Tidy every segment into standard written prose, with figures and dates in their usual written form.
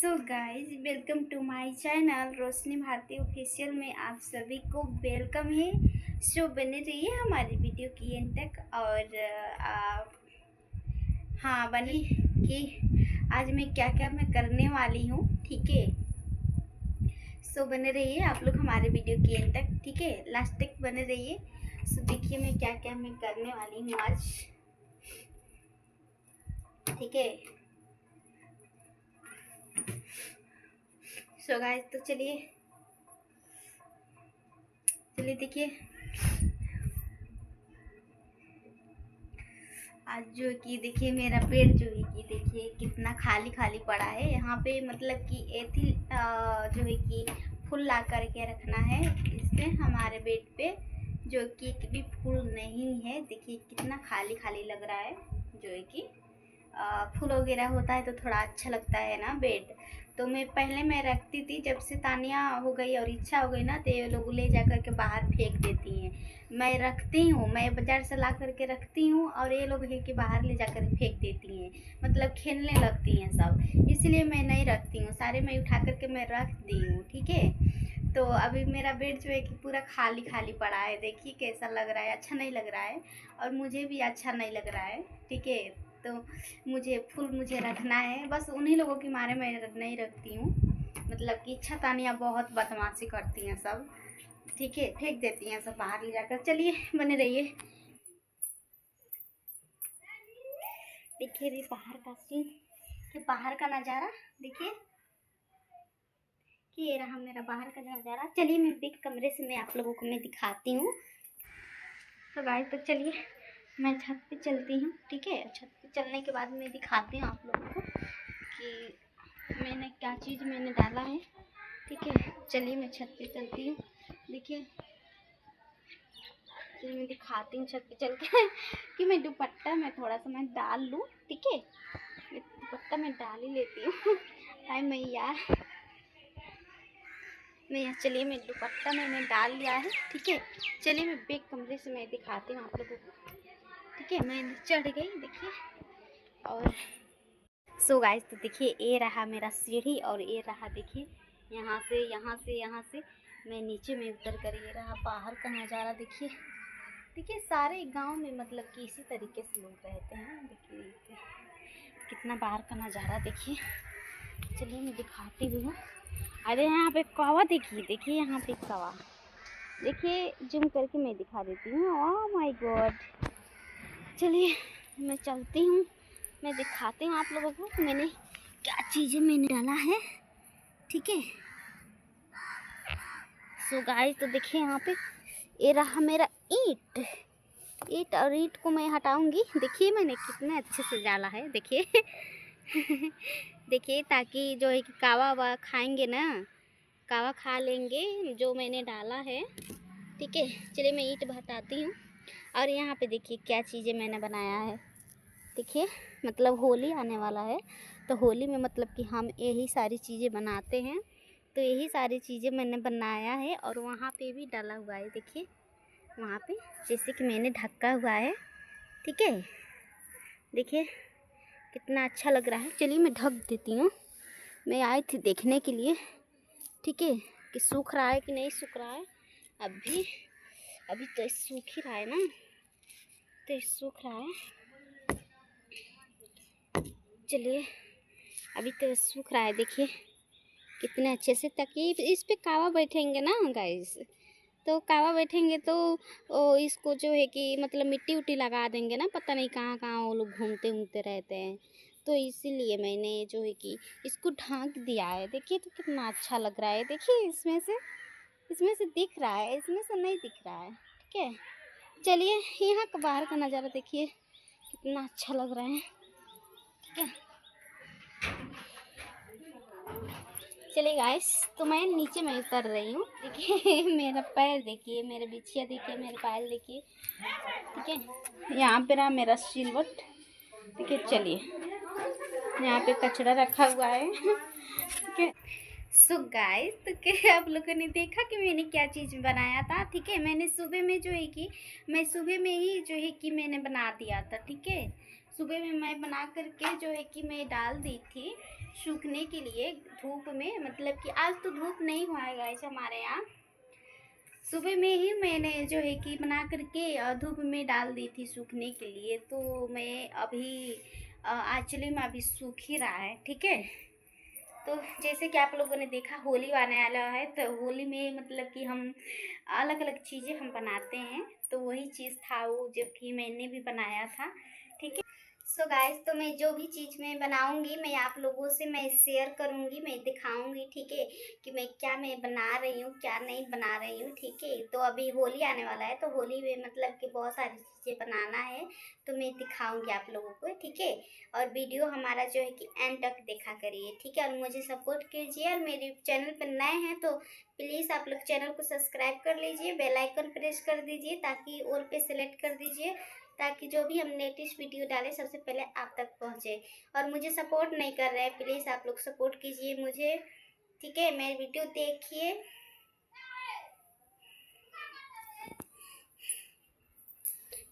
So guys welcome to my channel Roshni Bharti official में आप सभी को वेलकम है। सो बने रहिए हमारी वीडियो की एंड तक। और हाँ बनी कि आज मैं क्या क्या मैं करने वाली हूँ, ठीक है। सो बने रहिए आप लोग हमारे वीडियो की एंड तक, ठीक है, लास्ट तक बने रहिए। सो देखिए मैं क्या क्या मैं करने वाली हूँ आज, ठीक है। सो गाइस तो चलिए देखिए आज जो है कि देखिए मेरा पेड़ जो है कि देखिए कितना खाली खाली पड़ा है। यहाँ पे मतलब कि एथी जो है कि फूल ला करके रखना है इसमें हमारे बेड पे, जो कि एक भी फूल नहीं है। देखिए कितना खाली खाली लग रहा है। जो है कि फूल वगैरह होता है तो थोड़ा अच्छा लगता है ना बेड। तो मैं पहले मैं रखती थी, जब से तानिया हो गई और इच्छा हो गई ना तो ये लोग ले जा करके बाहर फेंक देती हैं। मैं रखती हूँ, मैं बाजार से ला करके रखती हूँ और ये लोग है कि बाहर ले जा कर फेंक देती हैं, मतलब खेलने लगती हैं सब। इसलिए मैं नहीं रखती हूँ, सारे मैं उठा करके मैं रख दी हूँ, ठीक है। तो अभी मेरा बेड जो है कि पूरा खाली खाली पड़ा है। देखिए कैसा लग रहा है, अच्छा नहीं लग रहा है और मुझे भी अच्छा नहीं लग रहा है, ठीक है। तो मुझे मुझे रखना है, बस उन्हीं लोगों की मारे मैं नहीं रखती हूँ। मतलब कि इच्छा तानिया बहुत बदमाशी करती हैं सब, ठीक है, फेंक देती हैं सब बाहर ले जाकर। चलिए बने रहिए। देखिए भी बाहर का सीन, कि बाहर का नज़ारा देखिए कि ये रहा मेरा बाहर का नज़ारा। चलिए मैं बिग कमरे से मैं आप लोगों को मैं दिखाती हूँ। तो गाइस तो चलिए मैं छत पे चलती हूँ, ठीक है। छत पे चलने के बाद मैं दिखाती हूँ आप लोगों को कि मैंने क्या चीज़ मैंने डाला है, ठीक है। चलिए मैं छत पे चलती हूँ, देखिए। चलिए मैं दिखाती हूँ छत पे चल के कि मैं दुपट्टा में थोड़ा सा मैं डाल लूँ, ठीक है। मैं दुपट्टा में डाल ही लेती हूँ आई मैया मैं। चलिए मैं दुपट्टा मैंने डाल लिया है, ठीक है। चलिए मैं बेग कमरे से मैं दिखाती हूँ आप लोगों को, ठीक है। मैं चढ़ गई देखिए। और सो गाइस तो देखिए ये रहा मेरा सीढ़ी और ये रहा देखिए यहाँ से मैं नीचे में उतर कर, ये रहा बाहर का नज़ारा। देखिए देखिए सारे गांव में मतलब कि इसी तरीके से लोग रहते हैं। देखिए कितना बाहर का नज़ारा देखिए। चलिए मैं दिखाती भी हूँ। अरे यहाँ पे कौवा देखिए यहाँ पे कौवा देखिए, जूम करके मैं दिखा देती हूँ। Oh my God. चलिए मैं चलती हूँ, मैं दिखाती हूँ आप लोगों को मैंने क्या चीज़ें मैंने डाला है, ठीक है। सो गाइस तो देखिए यहाँ पे ये रहा मेरा ईंट और ईंट को मैं हटाऊंगी। देखिए मैंने कितने अच्छे से डाला है, देखिए देखिए, ताकि जो है कि कावा वावा खाएंगे ना, कावा खा लेंगे जो मैंने डाला है, ठीक है। चलिए मैं ईंट हटाती हूँ। और यहाँ पे देखिए क्या चीज़ें मैंने बनाया है, देखिए। मतलब होली आने वाला है तो होली में मतलब कि हम यही सारी चीज़ें बनाते हैं, तो यही सारी चीज़ें मैंने बनाया है। और वहाँ पे भी डाला हुआ है, देखिए वहाँ पे जैसे कि मैंने ढका हुआ है, ठीक है। देखिए कितना अच्छा लग रहा है। चलिए मैं ढक देती हूँ। मैं आई थी देखने के लिए, ठीक है, कि सूख रहा है कि नहीं सूख रहा है। अभी तो सूख ही रहा है ना, तो सूख रहा है। चलिए अभी तो सूख रहा है, देखिए कितने अच्छे से, ताकि इस पे कावा बैठेंगे ना गाइस, तो कावा बैठेंगे तो इसको जो है कि मतलब मिट्टी उट्टी लगा देंगे ना, पता नहीं कहाँ कहाँ वो लोग घूमते घूमते रहते हैं। तो इसीलिए मैंने जो है कि इसको ढांक दिया है। देखिए तो कितना अच्छा लग रहा है। देखिए इसमें से दिख रहा है, इसमें से नहीं दिख रहा है, ठीक है। चलिए यहाँ का बाहर का नज़ारा देखिए कितना अच्छा लग रहा है, ठीक है। चलिए गाइस तो मैं नीचे में उतर रही हूँ, देखिए मेरा पैर देखिए, मेरे बिछिया देखिए, मेरे पैर देखिए, ठीक है। यहाँ पे रहा मेरा सिलवट, ठीक है। चलिए यहाँ पे कचरा रखा हुआ है, ठीक है। सो गाइस तो क्या आप लोगों ने देखा कि मैंने क्या चीज़ बनाया था, ठीक है। मैंने सुबह में जो है कि मैं सुबह में ही जो है कि मैंने बना दिया था, ठीक है। सुबह में मैं बना करके जो है कि मैं डाल दी थी, सूखने के लिए धूप में, मतलब कि आज तो धूप नहीं हुआ है गाइस हमारे यहाँ। सुबह में ही मैंने जो है कि बना करके धूप में डाल दी थी सूखने के लिए। तो मैं अभी एक्चुअली में अभी सूख ही रहा है, ठीक है। तो जैसे कि आप लोगों ने देखा होली आने वाला है, तो होली में मतलब कि हम अलग अलग चीज़ें हम बनाते हैं। तो वही चीज़ था वो जो कि मैंने भी बनाया था, ठीक है। सो गाइस, तो मैं जो भी चीज़ मैं बनाऊंगी मैं आप लोगों से मैं शेयर करूंगी, मैं दिखाऊंगी, ठीक है, कि मैं बना रही हूँ क्या नहीं बना रही हूँ, ठीक है। तो अभी होली आने वाला है, तो होली में मतलब कि बहुत सारी चीज़ें बनाना है, तो मैं दिखाऊंगी आप लोगों को, ठीक है। और वीडियो हमारा जो है कि एंड तक देखा करिए, ठीक है। और मुझे सपोर्ट कीजिए, और मेरे चैनल पर नए हैं तो प्लीज़ आप लोग चैनल को सब्सक्राइब कर लीजिए, बेल आइकन प्रेस कर दीजिए, ताकि ऑल पे सेलेक्ट कर दीजिए, ताकि जो भी हम लेटेस्ट वीडियो डालें सबसे पहले आप तक पहुंचे। और मुझे सपोर्ट नहीं कर रहे हैं, प्लीज़ आप लोग सपोर्ट कीजिए मुझे, ठीक है। मेरी वीडियो देखिए।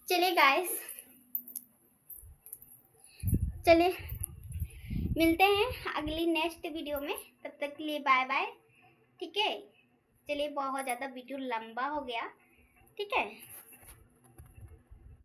चलिए गाइस, चलिए मिलते हैं अगली नेक्स्ट वीडियो में, तब तक के लिए बाय बाय, ठीक है। चलिए, बहुत ज़्यादा वीडियो लंबा हो गया, ठीक है।